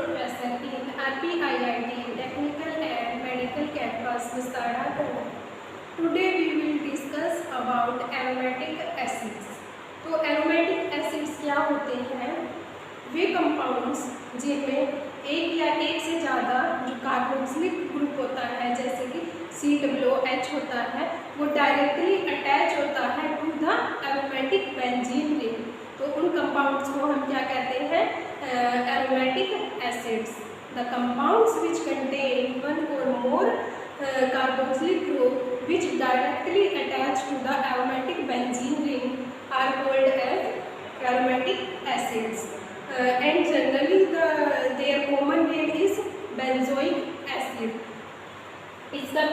professor in RPIIT Technical and Medical Campus, Vistara, Goa. Today we will discuss about aromatic acids. तो aromatic acids क्या होते हैं? वे compounds जिनमें एक या एक से ज़्यादा जो कार्बोक्सिलिक ग्रुप होता है, जैसे कि COOH होता है, वो डायरेक्टली अटैच होता है to the aromatic benzene ring. तो उन कंपाउंड्स को हम क्या कहते हैं? Aromatic acids. The compounds which contain one or more carboxylic group which directly attach to the aromatic benzene ring are called as aromatic acids. And generally their common name is benzoic acid. इसका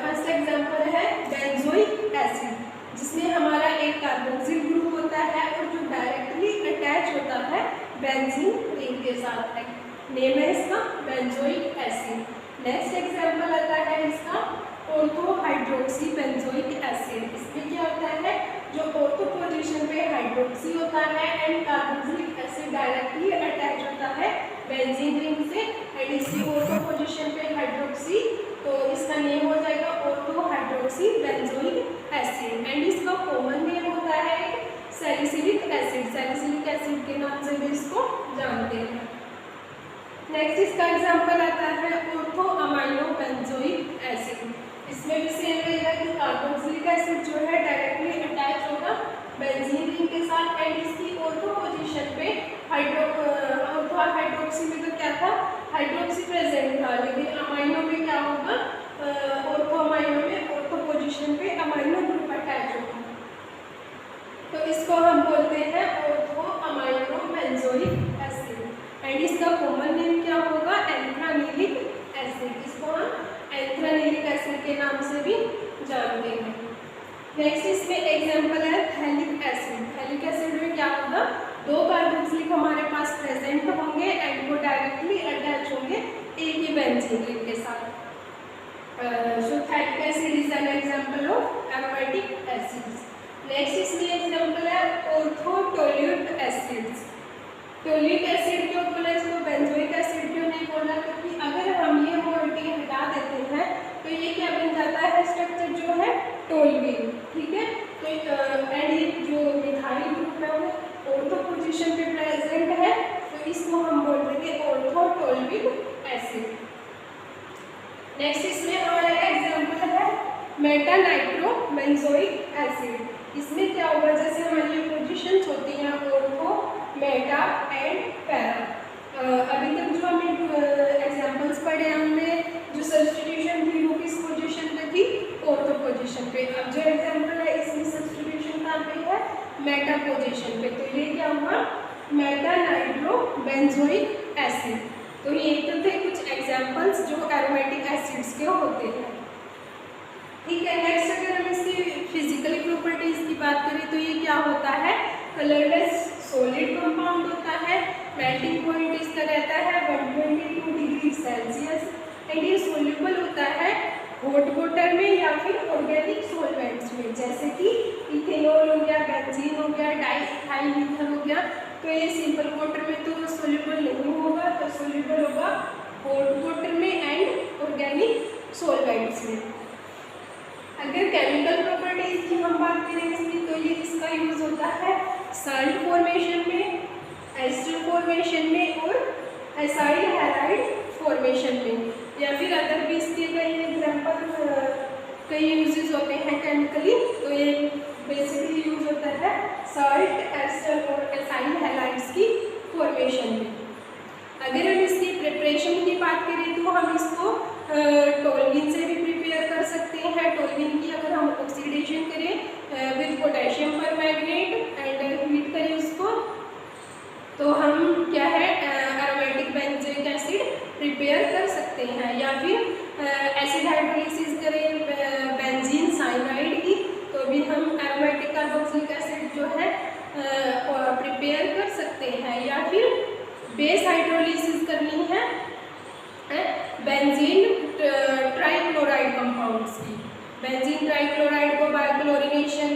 first example है benzoic acid, जिसमें हमारा एक carboxyl group होता है और जो directly attach होता है बेंजीन रिंग के साथ है। नेम है इसका बेंजोइक एसिड। नेक्स्ट एग्जांपल आता है इसका ऑर्थो हाइड्रोक्सी बेंजोइक एसिड। इसमें क्या होता है, जो ऑर्थो पोजीशन पे हाइड्रोक्सी होता है and carboxylic acid directly attach होता है बेंजीन रिंग से, एंड इसकी ऑर्थो पोजीशन पे हाइड्रोक्सी, तो इसका नेम हो जाएगा ortho hydroxy benzoic acid. And इसका कॉमन नेम होता है सैलिसिलिक एसिड। सैलिसिलिक एसिड के नाम से भी इसको जानते हैं। नेक्स्ट इसका एग्जांपल आता है ऑर्थो अमाइनो बेंजोइक एसिड। इसमें भी सेम रहेगा कि कार्बोक्सिलिक एसिड जो है डायरेक्टली अटैच होगा बेंजीन रिंग के साथ, एंड इसकी ऑर्थो पोजीशन पे ऑर्थो हाइड्रोक्सी में तो क्या था, हाइड्रोक्सी प्रेजेंट था, लेकिन अमाइनो में क्या होगा, ऑर्थो अमाइनो में ऑर्थो पोजीशन पे अमाइनो ग्रुप अटैच होगा, तो इसको हम बोलते हैं ortho amino benzoic acid. And इसका कॉमन नेम क्या होगा, एंथ्रानिलिक एसिड। इसको हम एंथ्रानिलिक एसिड के नाम से भी जानते हैं। नेक्स्ट इसमें एग्जांपल है थैलिक एसिड। थैलिक एसिड में क्या होगा, दो कार्बोक्सिलिक हमारे पास प्रेजेंट होंगे एंड वो डायरेक्टली अटैच होंगे एक ही बेंजीन रिंग के साथ। So phthalic acid is an example of aromatic acids. Next इसमें एग्जांपल है ऑर्थोटोल्यूट एसिड्स। टोलिक एसिड क्यों बोला इसको, बेंजोइक एसिड क्यों नहीं बोला, क्योंकि अगर हम ये मोइटी हटा देते हैं तो ये क्या बन जाता है, स्ट्रक्चर जो है टोलुइन, ठीक है। तो एंड ये जो मिथाइल ग्रुप है वो ऑर्थो पोजीशन पे प्रेजेंट है, तो इसको हम बोल देंगे ऑर्थोटोल्यूट एसिड। नेक्स्ट इसमें हमारा एग्जांपल है मेटानाइट्रो बेंजोइक एसिड। इसमें क्या होगा, जैसे हमारी पोजीशंस होती हैं ऑर्थो, मेटा एंड पैरा। अभी तक जो हमें एग्जांपल्स पढ़े हमने, जो सब्स्टिट्यूशन थी वो किस पोजीशन पे थी, ऑर्थो पोजीशन पे। अब जो एग्जांपल है इसमें सब्स्टिट्यूशन कहाँ पे है, मेटा पोजीशन पे, तो ये क्या हुआ, मेटानाइट्रो बेंजोइक एसिड। तो ये तो थे कुछ एग्जांपल्स जो एरोमेटिक एसिड्स के होते हैं, ठीक है। नेक्स्ट अगर हम इसकी फिजिकली प्रॉपर्टीज की बात करें तो ये क्या होता है, कलरलेस सॉलिड कंपाउंड होता है, मेल्टिंग पॉइंट इसका रहता है 122 डिग्री सेल्सियस, एंड ये सोल्यूबल होता है हॉट वाटर में या फिर ऑर्गेनिक सॉल्वेंट्स में, जैसे कि इथेनॉल हो गया, बेंजीन हो गया, डाइइथाइल ईथर हो गया। तो ये सिंपल वाटर में तो सोल्यूबल नहीं होगा, तो सोल्यूबल होगा हॉट वाटर में एंड ऑर्गेनिक सॉल्वेंट्स में। अगर केमिकल प्रॉपर्टीज की हम बात करें इसकी, तो ये इसका यूज होता है साल्ट फॉर्मेशन में, एस्टर फॉर्मेशन में और एसाइल हैलाइड फॉर्मेशन में, या फिर अदर भी इसके कई एग्जांपल, कई यूजेस होते हैं केमिकली। तो ये बेसिकली यूज होता है साल्ट, एस्टर और एसाइल हैलाइड्स की फॉर्मेशन में। अगर हम इसकी प्रिपरेशन की बात करें तो हम इसको टोल्यूइन से भी प्रिपेयर कर सकते हैं। टोल्यूइन की अगर हम ऑक्सीडेशन करें with potassium permanganate and heat करें उसको, तो हम क्या है एरोमेटिक बेंजोइक एसिड प्रिपेयर कर सकते हैं। या फिर एसिड हाइड्रोलिसिस करें बेंजीन साइनाइड की, तो भी हम एरोमेटिक कार्बोक्सिलिक एसिड जो है प्रिपेयर कर सकते हैं। या फिर बेस हाइड्रोलिसिस करनी है बेंजीन ट्राइक्लोराइड कंपाउंड्स की, बेंजीन ट्राइक्लोराइड को बाय क्लोरीनेशन,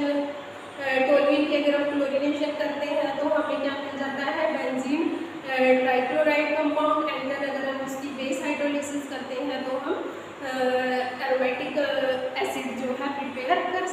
टोल्यूइन की अगर हम क्लोरीनेशन करते हैं तो हमें क्या मिल जाता है, benzene trichloride compound, and aromatic acid जो है प्रिपेयर कर सकते हैं।